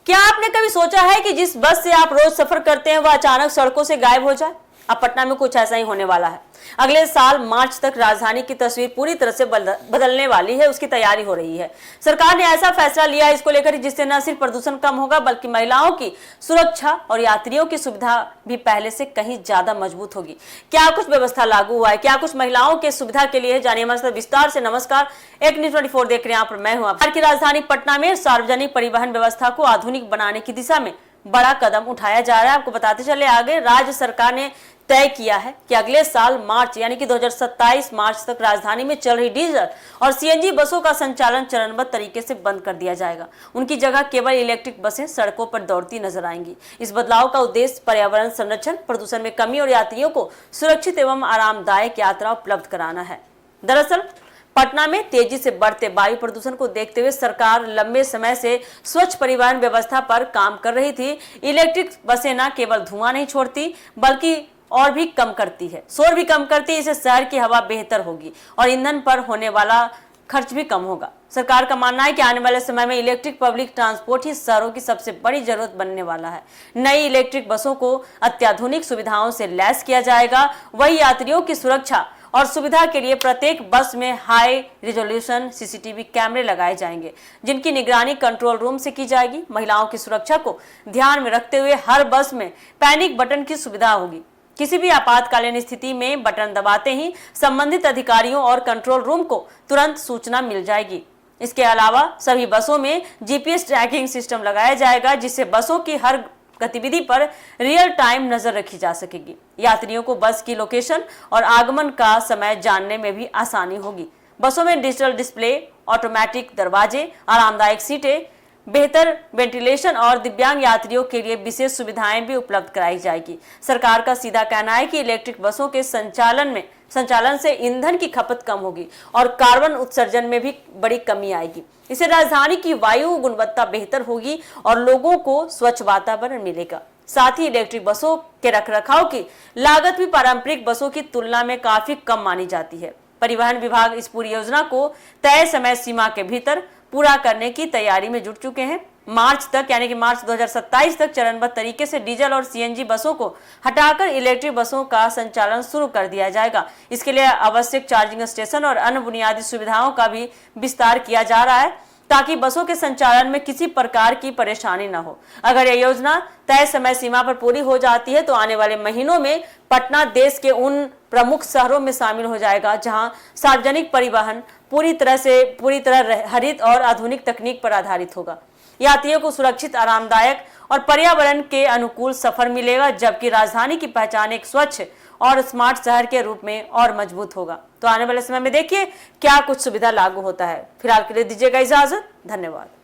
क्या आपने कभी सोचा है कि जिस बस से आप रोज सफर करते हैं वह अचानक सड़कों से गायब हो जाए? अब पटना में कुछ ऐसा ही होने वाला है। अगले साल मार्च तक राजधानी की तस्वीर पूरी तरह से बदलने वाली है, उसकी तैयारी हो रही है। सरकार ने ऐसा फैसला लिया है इसको लेकर जिससे न सिर्फ प्रदूषण कम होगा बल्कि महिलाओं की सुरक्षा और यात्रियों की सुविधा भी पहले से कहीं ज्यादा मजबूत होगी। क्या कुछ व्यवस्था लागू हुआ है, क्या कुछ महिलाओं के सुविधा के लिए, जानिए हमारे साथ विस्तार से। नमस्कार, एक न्यूज़ 24 देख रहे हैं आप, मैं हूं आप। की राजधानी पटना में सार्वजनिक परिवहन व्यवस्था को आधुनिक बनाने की दिशा में बड़ा कदम उठाया जा रहा है। आपको बताते चले आगे, राज्य सरकार ने तय किया है कि अगले साल मार्च यानी कि 2027 मार्च तक राजधानी में चल रही डीजल और सीएनजी बसों का संचालन चरणबद्ध तरीके से बंद कर दिया जाएगा। उनकी जगह केवल इलेक्ट्रिक बसें सड़कों पर दौड़ती नजर आएंगी। इस बदलाव का उद्देश्य पर्यावरण संरक्षण, प्रदूषण में कमी और यात्रियों को सुरक्षित एवं आरामदायक यात्रा उपलब्ध कराना है। दरअसल पटना में तेजी से बढ़ते वायु प्रदूषण को देखते हुए सरकार लंबे समय से स्वच्छ परिवहन व्यवस्था पर काम कर रही थी। इलेक्ट्रिक बसें न केवल धुआं नहीं छोड़ती बल्कि और भी कम करती है, शोर भी कम करती है। इससे शहर की हवा बेहतर होगी और ईंधन पर होने वाला खर्च भी कम होगा। सरकार का मानना है कि आने वाले समय में इलेक्ट्रिक पब्लिक ट्रांसपोर्ट ही शहरों की सबसे बड़ी जरूरत बनने वाला है। नई इलेक्ट्रिक बसों को अत्याधुनिक सुविधाओं से लैस किया जाएगा। वही यात्रियों की सुरक्षा और सुविधा के लिए प्रत्येक बस में हाई रिजोल्यूशन सीसीटीवी कैमरे लगाए जाएंगे, जिनकी निगरानी कंट्रोल रूम से की जाएगी। महिलाओं की सुरक्षा को ध्यान में रखते हुए हर बस में पैनिक बटन की सुविधा होगी। किसी भी आपातकालीन स्थिति में बटन दबाते ही संबंधित अधिकारियों और कंट्रोल रूम को तुरंत सूचना मिल जाएगी। इसके अलावा सभी बसों में जीपीएस ट्रैकिंग सिस्टम लगाया जाएगा, जिससे बसों की हर गतिविधि पर रियल टाइम नजर रखी जा सकेगी। यात्रियों को बस की लोकेशन और आगमन का समय जानने में भी आसानी होगी। बसों में डिजिटल डिस्प्ले, ऑटोमेटिक दरवाजे, आरामदायक सीटें, बेहतर वेंटिलेशन और दिव्यांग यात्रियों के लिए विशेष सुविधाएं भी उपलब्ध कराई जाएगी। सरकार का सीधा कहना है कि इलेक्ट्रिक बसों के संचालन से ईंधन की खपत कम होगी और कार्बन उत्सर्जन में भी बड़ी कमी आएगी। इससे राजधानी की वायु गुणवत्ता बेहतर होगी और लोगों को स्वच्छ वातावरण मिलेगा। साथ ही इलेक्ट्रिक बसों के रखरखाव की लागत भी पारंपरिक बसों की तुलना में काफी कम मानी जाती है। परिवहन विभाग इस पूरी योजना को तय समय सीमा के भीतर पूरा करने की तैयारी में जुट चुके हैं। मार्च तक यानी कि मार्च 2027 तक चरणबद्ध तरीके से डीजल और सीएनजी बसों को हटाकर इलेक्ट्रिक बसों का संचालन शुरू कर दिया जाएगा। इसके लिए आवश्यक चार्जिंग स्टेशन और अन्य बुनियादी सुविधाओं का भी विस्तार किया जा रहा है ताकि बसों के संचालन में किसी प्रकार की परेशानी न हो। अगर यह योजना तय समय सीमा पर पूरी हो जाती है तो आने वाले महीनों में पटना देश के उन प्रमुख शहरों में शामिल हो जाएगा जहां सार्वजनिक परिवहन पूरी तरह हरित और आधुनिक तकनीक पर आधारित होगा। यात्रियों को सुरक्षित, आरामदायक और पर्यावरण के अनुकूल सफर मिलेगा, जबकि राजधानी की पहचान एक स्वच्छ और स्मार्ट शहर के रूप में और मजबूत होगा। तो आने वाले समय में देखिए क्या कुछ सुविधा लागू होता है। फिलहाल के लिए दीजिएगा इजाजत, धन्यवाद।